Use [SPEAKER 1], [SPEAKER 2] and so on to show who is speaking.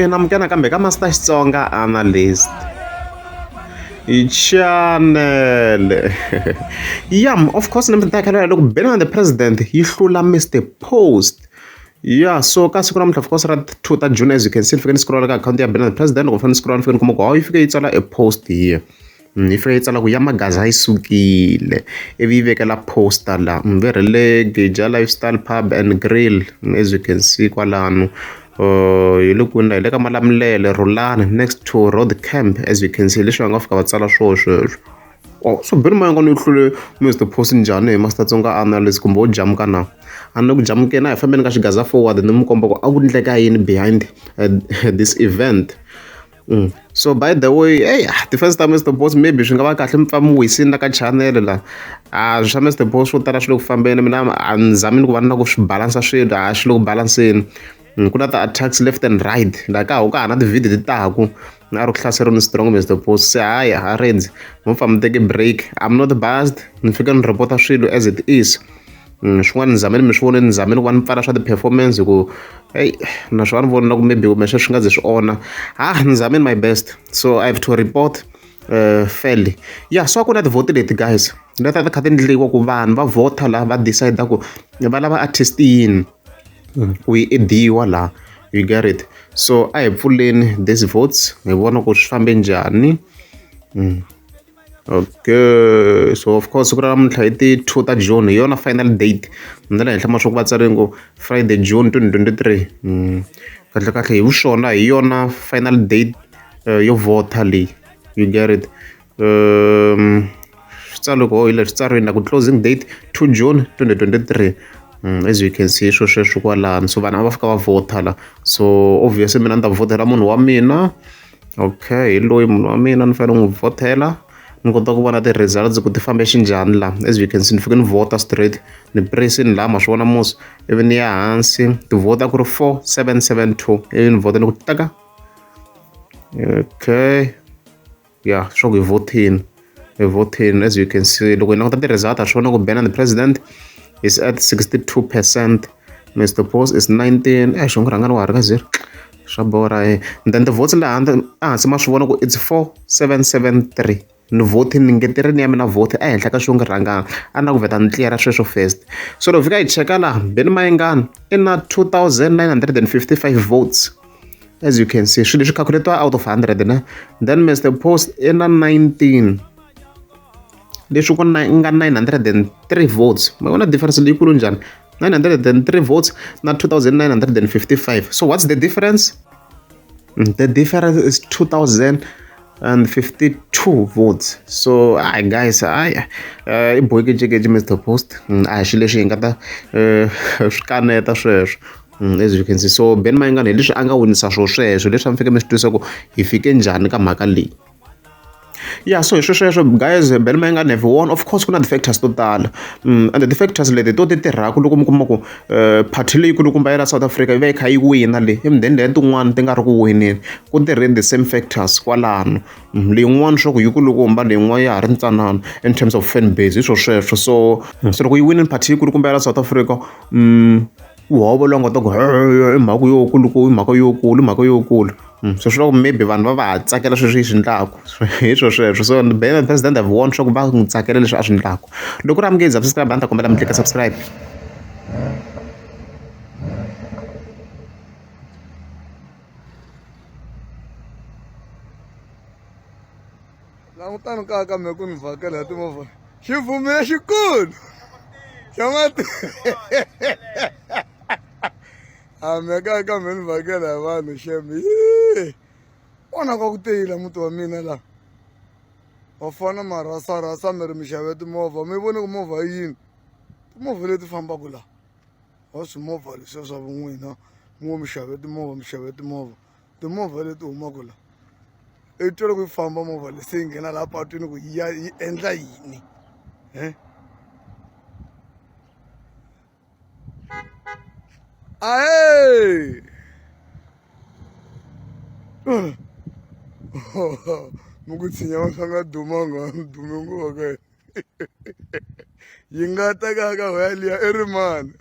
[SPEAKER 1] namukela kambe ka Master Xitsonga analyst i-channel of course ni mi ta loko beni the president yi hlula Mr Post so ka siku namuntlha of course ra 2 ta June, as you can see ni fike ni scroll ka account ya beni the president loko fane ni scroll ni fike ni kuma ku yi fike yi tsala a post here yi fike yi tsala ku ya magaza yi sukile ivi yi vekela poster la ve le Geja Lifestyle Pub and Grill, as you can see kwalano yi le kwini la hi le ka Malamulele Rulani next to Road Camp, as you can see leswi va nga fika va tsala sweswo. So beni Mayengani yi hlule Mr Post njhani hi Master Tsonga analyst kumbe wo jamuka na a ni le ku jamukeni a hi fambeni ka xigaza forward ni mi komba ku a ku endleka yini behind this event. So by the way, the first time Mr Post maybe swi nga va kahle mi pfa mi wisini la ka channel la swa Mr Post swo tala swi le ku fambeni mina a ni zamini ku va na ku swi balansa swilo swi le ku balanseni ku na ti-attacks left and right la ka ha na ti-video ti taku a ri ku hlaseriweni strong Mr Post se a rindzi mo pfa mi teke break. I'm not biased ni fika ni report swilo as it is. Swin'wana ni zameni mi swi voneni ni zameni ku va ni pfala swa ti-performance hi ku na swi va ni voni na ku maybe humeshe swi nga ze swi onha ni zameni my best, so I have to report fairly. So a ku na ti-vote leti guys leti ti kha ti endliwa ku vanhu va vota la va decide ku va lava artist yini ku yi ediwa la, you get it. So a hi pfuleni these votes hi vona ku swi fambe njhani. Okay, so of course ku ra namuntlha hi ti 2 ta June hi yona final date ni le henhla ma swa ku va tsarile ku Friday June 2023 kahle kahle hi swona hi yona final date yo vota leyi, you get it. Swi tsariwe ku hi le swi tsariwini la ku closing date 2 June 2023. As you can see sweswo kwalano, so vanhu a va fika va vota la, so obviously mina ni ta votela munhu wa mina. Okay, hi loyi munhu wa mina ni fanele n'wi votela ni kota ku vona ti-results ku ti fambe xinjhani la, as you can see ni fike ni vota straight ni presini la ma swi vona mos ivi ni ya hansi ti vota ku ri 4772 ivi ni vota ni ku taka. Okay, swa ku hi votini as you can see loko hi languta ti-result a swi vona ku bena the president is at 62%, Mr Post is 19, xo ngi rhangani wa ha ri ka 0 swa bora then the votes la hansi ma swi vona ku it's 4773 ni vote ni ngeterini ya mina vote ehenhla ka swo ngi rhangana a na ku vheta ni cleara sweswo first. So loko fika hi cheka laha beni Mayengani i na 2955 votes, as you can see swilo leswi calculatiwa out of 100 ne, then Mr Post i na 19 leswi ku nga 903 votes. Ma vona difference leyikulu njhani, 903 votes na 2955. So what's the difference? The difference is 2052 votes. So guys i boheke kecekece Mr Post a hi xilo lexi hi nga ta swi kaneta sweswo, as you can see. So beni Mayengani hi leswi a nga winisa sweswo leswi a mi fike mi swi twisa ku hi fike njhani ka mhaka leyi. So hi sweswo guys beni Mayengani have won. Of course ku na ti-factors to tala and the factors leti to ti tirhaka loko mi kuma ku party leyi kulukumba ya la South Africa yi va yi kha yi wina le then leya tin'wana ti nga ri ku wineni ku tirheni the same factors kwalano. Leyin'wana swa ku yi kulukumba leyin'wana ya ha ri ntsanana in terms of fan base hi sweswo. So loko yi winini party yi kulukumba ya la South Africa hova loyi a nga ta ku i mhaka yokulu so swi loko maybe vanhu va ha tsakela sweswi hi swi endlaku hi sweswo. So the president have won swa ku va n'wi tsakela leswi a swi endlaku. Loko ri amukeli subscribe a ni ta kombela mi tlika subscribe.
[SPEAKER 2] Langutani ka me ku ni vhakela hi timovha xivumile xikulu xa mati me ka me ni vhakela hi vanhu shemi vona ka ku teyila muti wa mina la vafana marasarasa mi ri mi xave timovha mi voni ku movha yini timovha leti fambaka la wa swimovha leswiya swa vun'wina mi mi xave timovha leti humaka la i twele ku yi famba movha lesi yi nghena laha patwini ku yi endla yini mi ku tshinya swa nga dumanga dume nguva ka yi nga ta ka hoya liya i ri mani